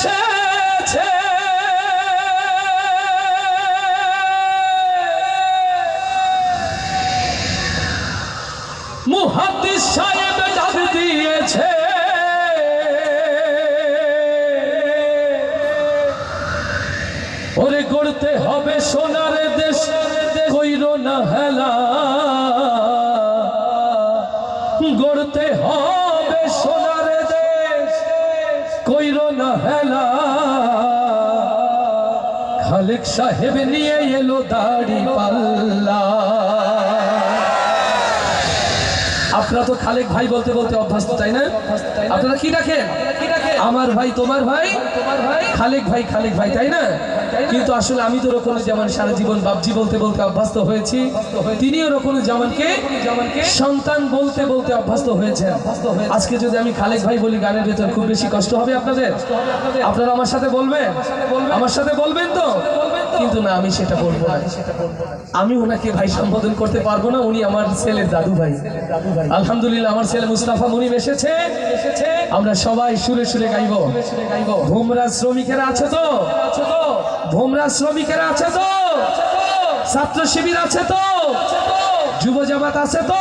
এসেছে মুহাদ্দিস সাহেব ডাক দিয়েছে ওরে গড়তে হবে সোনার দেশ কইরো না হেলা গড়তে হবে সোনার দেশ কইরো না হেলা খালেক সাহেব নিয়ে এলো দাড়ি পাল্লা আপনারা তো খালেক ভাই বলতে বলতে অভ্যস্ত তাই না আপনারা কি রাখেন আমার ভাই তোমার ভাই খালেক ভাই তাই না কিন্তু আসলে আমি তো রকমের জামান সারা জীবন বাপজি বলতে বলতে অভ্যস্ত হয়েছি তিনিও রকমের জামানকে সন্তান বলতে বলতে অভ্যস্ত হয়েছেন আজকে যদি আমি খালেক ভাই বলি গানের ভেতর খুব বেশি কষ্ট হবে আপনাদের আপনারা আমার সাথে বলবেন তো কিন্তু না আমি সেটা বলবো না আমি ওনাকে ভাই সম্বোধন করতে পারবো না উনি আমার ছেলের দাদু ভাই আলহামদুলিল্লাহ আমার ছেলে মুস্তাফা মুনিম এসেছে আমরা সবাই সুরে সুরে গাইবো ভোমরা শ্রমিকেরা আছে তো ছাত্র শিবির আছে তো যুব জামাত আছে তো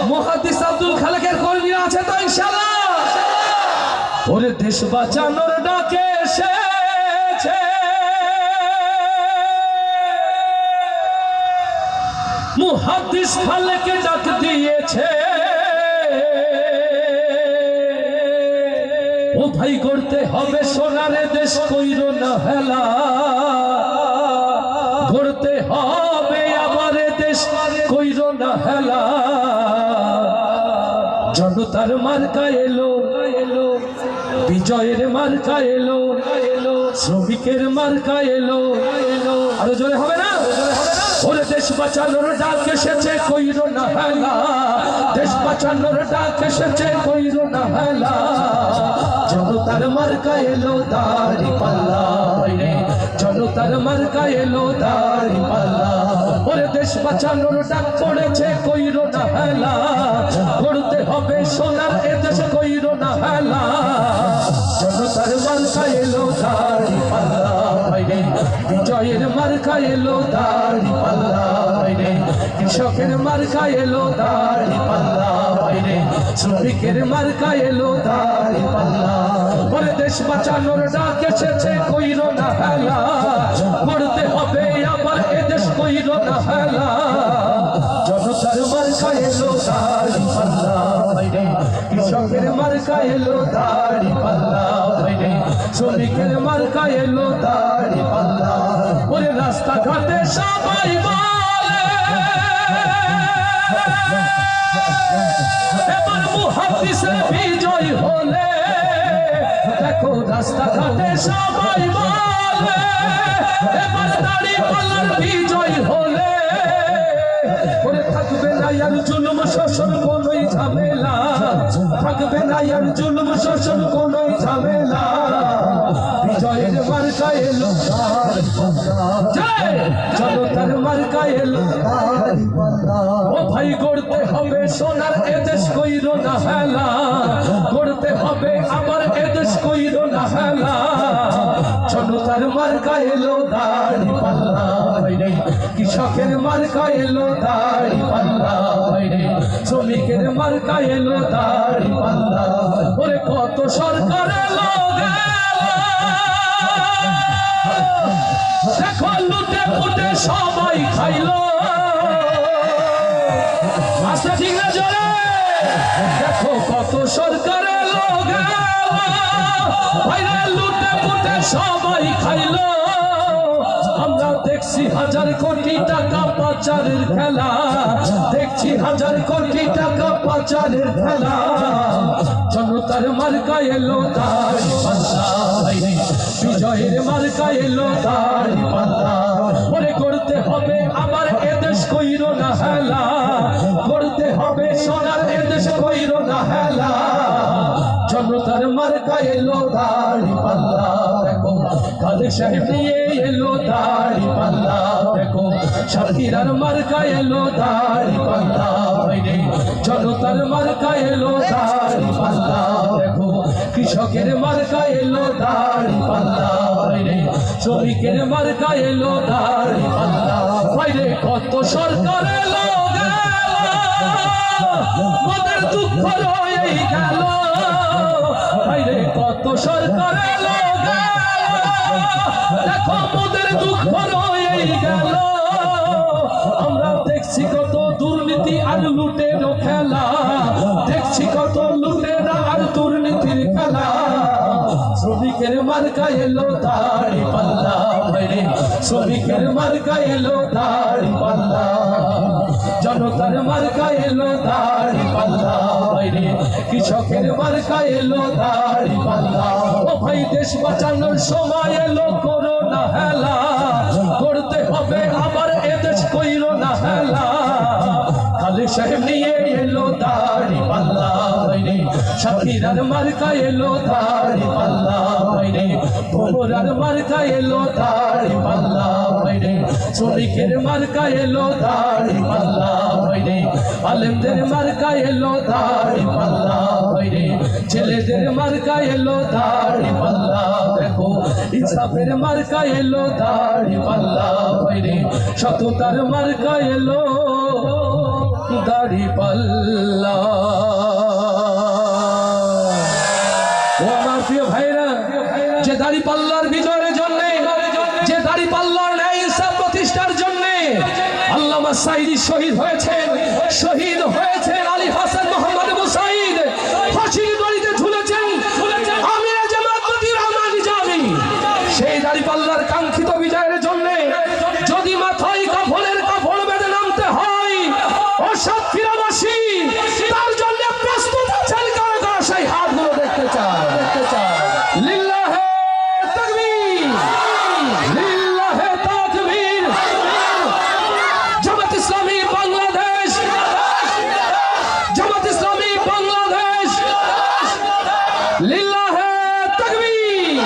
মুহাদ্দিস আব্দুল খালেকের কর্মীরা আছে তো ইনশাআল্লাহ ওরে দেশ বাঁচানোর ডাকে এসেছে মুহাদ্দিস খালেকে ডাক দিয়েছে ও ভাই করতে হবে সোনার দেশ কইরো না হেলা গড়তে হবে আবার দেশ কইরো না হেলা জনতার মার্কা এলো বিজয়ের মার্কা এলো শ্রমিকের মার্কা এলো আরো জোরে হবে না ওরে দেশ বাঁচানোর ডাক এসেছে কইরো না হেলা দেশ বাঁচানোর ডাক এসেছে কইরো না হেলা জনতার মার্কা এলো দাড়ি পাল্লা জনতার মার্কা এলো দাড়ি পাল্লা ওরে দেশ বাঁচানোর ডাক পড়েছে কইরো না হেলা করতে হবে সোনার এ দেশ কইরো না হেলা জনতার মার্কা এলো দাড়ি পাল্লা বিজয়ের মার্কা এলো দাড়ি পাল্লা কৃষকের মার্কা এলো দাড়ি পাল্লা শ্রমিকের মার্কা এলো দাড়ি পাল্লা ওরে দেশ বাঁচানোর ডাক এসেছে কইরো না হেলা করতে হবে আবার এ দেশ কইরো না হেলা জনতার মার্কা এলো দাড়ি পাল্লা কৃষকের মার্কা এলো দাড়ি পাল্লা শ্রমিকের মার্কা এলো দাড়ি পাল্লা ওরে রাস্তাঘাটে সবাই বলে এবার মুহাদ্দিসের বিজয় হলে দেখো রাস্তাঘাটে সবাই বলে এবার দাড়ি পাল্লার বিজয় হলে ওরে থাকবে না আর জুলুম শোষণ কোনোই ঝামেলা থাকবে না আর জুলুম শোষণ কোনোই ঝামেলা বিজয়ের মার্কা এলো জনতার মার্কা এলো ও ভাই গড়তে হবে সোনার এদেশ কইরো না হেলা গড়তে হবে আবার এদেশ কইরো না হেলা জনতার মার্কা এলো দাড়ি পাল্লা কৃষকের মার্কা এলো দাড়ি পাল্লা শ্রমিকের মার্কা এলো দাড়ি পাল্লা ওরে কত সরকার এলো দেখো লুটে ফুটে সবাই খাইলো আচ্ছা ঠিক না জোরে দেখো কত সরকার এলো লুটে ফুটে সবাই খাইলো আমরা দেখছি হাজার কোটি টাকা পাচারের খেলা দেখছি হাজার কোটি টাকা পাচারের খেলা জনতার মার্কা এলো দাড়ি পাল্লা বিজয়ের মার্কা এলো দাড়ি পাল্লা ওরে করতে হবে আবার এদেশ কইরো না হেলা করতে হবে সোনার এদেশ কইরো না হেলা জনতার মার্কা এলো দাড়ি পাল্লা খালেক সাহেব নিয়ে এলো দাড়ি পাল্লা দেখো সাকিরার মার্কা এলো দাড়ি পাল্লা বাইরে জনতার মার্কা এলো দাড়ি পাল্লা দেখো কৃষকের মার্কা এলো দাড়ি পাল্লা বাইরে শ্রমিকের মার্কা এলো দাড়ি পাল্লা বাইরে কত সরকার এলো মোদের দুঃখ রয়ে গেল বাইরে কত সরকার এলো দেখো মোদের দুঃখ রয়ে গেল আমরা দেখছি কত দুর্নীতি আর লুটের খেলা দেখছি কত লুটেরা আর দুর্নীতির খেলা শ্রমিকের মার্কা এলো দাড়ি পাল্লা বাইরে শ্রমিকের মার্কা এলো দাড়ি পাল্লা জনতার মার্কা এলো দাড়ি পাল্লা বাইরে কৃষকের মার্কা এলো দাড়ি পাল্লা ও ভাই দেশ বাঁচানোর সময় এলো করোনা হেলা করতে হবে আবার এদেশ কইরো না হেলা খালেক সাহেব নিয়ে এলো দাড়ি পাল্লা বাইরে সাকিরার মার্কা এলো দাড়ি পাল্লা বাইরে ভোমরার মার্কা এলো দাড়ি পাল্লা বাইরে শ্রমিকের মার্কা এলো দাড়ি পাল্লা বাইরে আলেমদের মার্কা এলো দাড়ি পাল্লা বাইরে ছেলেদের মার্কা এলো দাড়ি পাল্লা দেখো ইনসাফের মার্কা এলো দাড়ি পাল্লা বাইরে সততার মার্কা এলো দাড়ি পাল্লা ও আমার প্রিয় ভাইরা যে দাড়ি পাল্লার বিজয়ের জন্য যে দাড়ি পাল্লার ন্যায় ইনসাফ প্রতিষ্ঠার জন্য আল্লামা সাঈদী শহীদ হয়েছেন শহীদ হয়েছেন আলী হাসান মোহাম্মদ মুসাইদ ফাঁসির দড়িতে ঝুলেছেন আমির জামাত মতিউর রহমান নিজামী সেই দাড়ি পাল্লার কাঙ্ক্ষিত বিজয়ের জন্য যদি মাথায় কাফনের কাপড় বেঁধে নামতে হয় ও সাতক্ষীরাবাসী তার জন্য প্রস্তুত আছেন কারা কারা সেই হাতগুলো দেখতে চায় লিল্লাহে তাকবীর লিল্লাহে তাকবীর জামাত ইসলামী বাংলাদেশ জামাত ইসলামী বাংলাদেশ লিল্লাহে তাকবীর